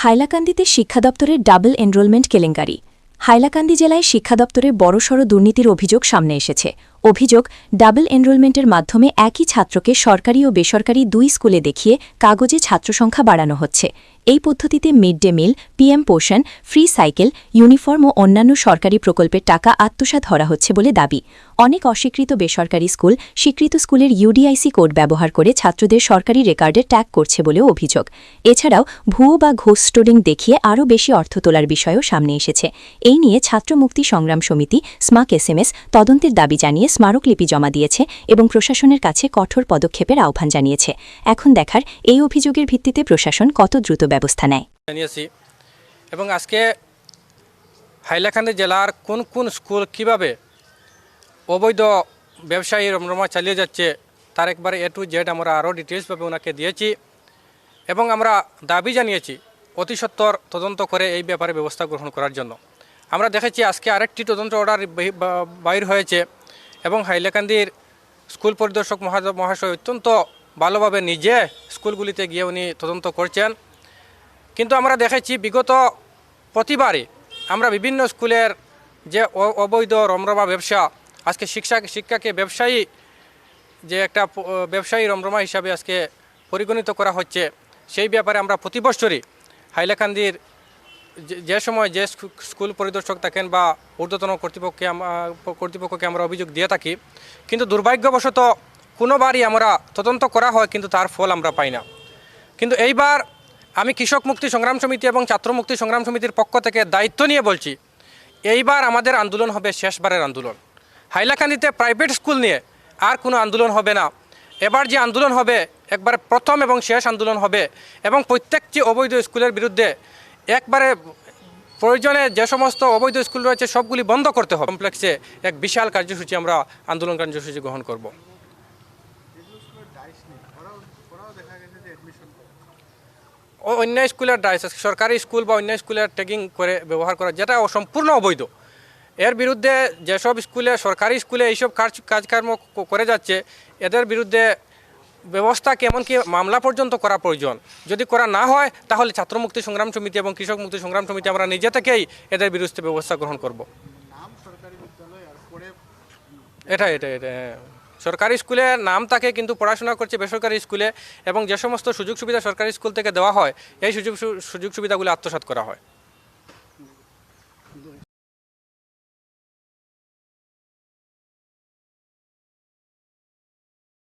হাইলাকান্দিতে শিক্ষা দপ্তরের double enrolment কেলেঙ্কারি। হাইলাকান্দি জেলায় শিক্ষা দপ্তরে বড়সড় দুর্নীতির অভিযোগ সামনে এসেছে। অভিযোগ, ডাবল এনরোলমেন্টের মাধ্যমে একই ছাত্রকে সরকারি ও বেসরকারি দুই স্কুলে দেখিয়ে কাগজে ছাত্রসংখ্যা বাড়ানো হচ্ছে। এই পদ্ধতিতে মিড ডে মিল, পিএম পোষণ, ফ্রি সাইকেল, ইউনিফর্ম ও অন্যান্য সরকারি প্রকল্পের টাকা আত্মসাৎ ধরা হচ্ছে বলে দাবি। অনেক অস্বীকৃত বেসরকারি স্কুল স্বীকৃত স্কুলের ইউডিআইসি কোড ব্যবহার করে ছাত্রদের সরকারি রেকর্ডে ট্যাগ করছে বলেও অভিযোগ। এছাড়াও ভুয়ো বা ঘোষ স্টোরিং দেখিয়ে আরও বেশি অর্থ তোলার বিষয়ও সামনে এসেছে। এই নিয়ে ছাত্র মুক্তি সংগ্রাম সমিতি স্মাক এসএমএস তদন্তের দাবি জানিয়ে স্মারকলিপি জমা দিয়েছে এবং প্রশাসনের কাছে কঠোর পদক্ষেপের আহ্বান জানিয়েছে। এখন দেখার এই অভিযোগের ভিত্তিতে প্রশাসন কত দ্রুত ব্যবস্থা নেয়। এবং আজকে হাইলাকান্দি জেলার কোন কোন স্কুল কিভাবে অবৈধ ব্যবসায়ী রমরমা চালিয়ে যাচ্ছে তার একবারে A to Z আমরা আরও ডিটেলসভাবে ওনাকে দিয়েছি এবং আমরা দাবি জানিয়েছি অতি সত্বর তদন্ত করে এই ব্যাপারে ব্যবস্থা গ্রহণ করার জন্য। আমরা দেখেছি আজকে আরেকটি তদন্ত অর্ডার বাইর হয়েছে এবং হাইলাকান্দির স্কুল পরিদর্শক মহাশয় অত্যন্ত ভালোভাবে নিজে স্কুলগুলিতে গিয়ে উনি তদন্ত করছেন। কিন্তু আমরা দেখেছি বিগত প্রতিবারই আমরা বিভিন্ন স্কুলের যে অবৈধ রমরমা ব্যবসা আজকে শিক্ষাকে ব্যবসায়ী যে একটা ব্যবসায়ী রমরমা হিসাবে আজকে পরিগণিত করা হচ্ছে, সেই ব্যাপারে আমরা প্রতি বছরই হাইলাকান্দির যে সময় যে স্কুল পরিদর্শক থাকেন বা ঊর্ধ্বতন কর্তৃপক্ষকে আমরা অভিযোগ দিয়ে থাকি, কিন্তু দুর্ভাগ্যবশত কোনোবারই আমরা তদন্ত করা হয় কিন্তু তার ফল আমরা পাই না। কিন্তু এইবার আমি কৃষক মুক্তি সংগ্রাম সমিতি এবং ছাত্র মুক্তি সংগ্রাম সমিতির পক্ষ থেকে দায়িত্ব নিয়ে বলছি, এইবার আমাদের আন্দোলন হবে শেষবারের আন্দোলন। হাইলাকান্দিতে প্রাইভেট স্কুল নিয়ে আর কোনো আন্দোলন হবে না। এবার যে আন্দোলন হবে একবার প্রথম এবং শেষ আন্দোলন হবে এবং প্রত্যেকটি অবৈধ স্কুলের বিরুদ্ধে একবারে প্রয়োজনে যে সমস্ত অবৈধ স্কুল রয়েছে সবগুলি বন্ধ করতে হবে। কমপ্লেক্সে এক বিশাল কার্যসূচি আমরা আন্দোলন কার্যসূচি গ্রহণ করব। অন্য স্কুলের ডাইস সরকারি স্কুল বা অন্য স্কুলের ট্যাগিং করে ব্যবহার করা যেটা সম্পূর্ণ অবৈধ, এর বিরুদ্ধে যেসব স্কুলে সরকারি স্কুলে এইসব কাজকর্ম করে যাচ্ছে এদের বিরুদ্ধে ব্যবস্থা কেমনকি মামলা পর্যন্ত করা প্রয়োজন। যদি করা না হয় তাহলে ছাত্রমুক্তি সংগ্রাম সমিতি এবং কৃষক মুক্তি সংগ্রাম সমিতি আমরা নিজে থেকেই এদের বিরুদ্ধে ব্যবস্থা গ্রহণ করব। এটা সরকারি স্কুলে নাম থাকে কিন্তু পড়াশোনা করছে বেসরকারি স্কুলে এবং যে সমস্ত সুযোগ সুবিধা সরকারি স্কুল থেকে দেওয়া হয় এই সুযোগ সুবিধাগুলো আত্মসাৎ করা হয়।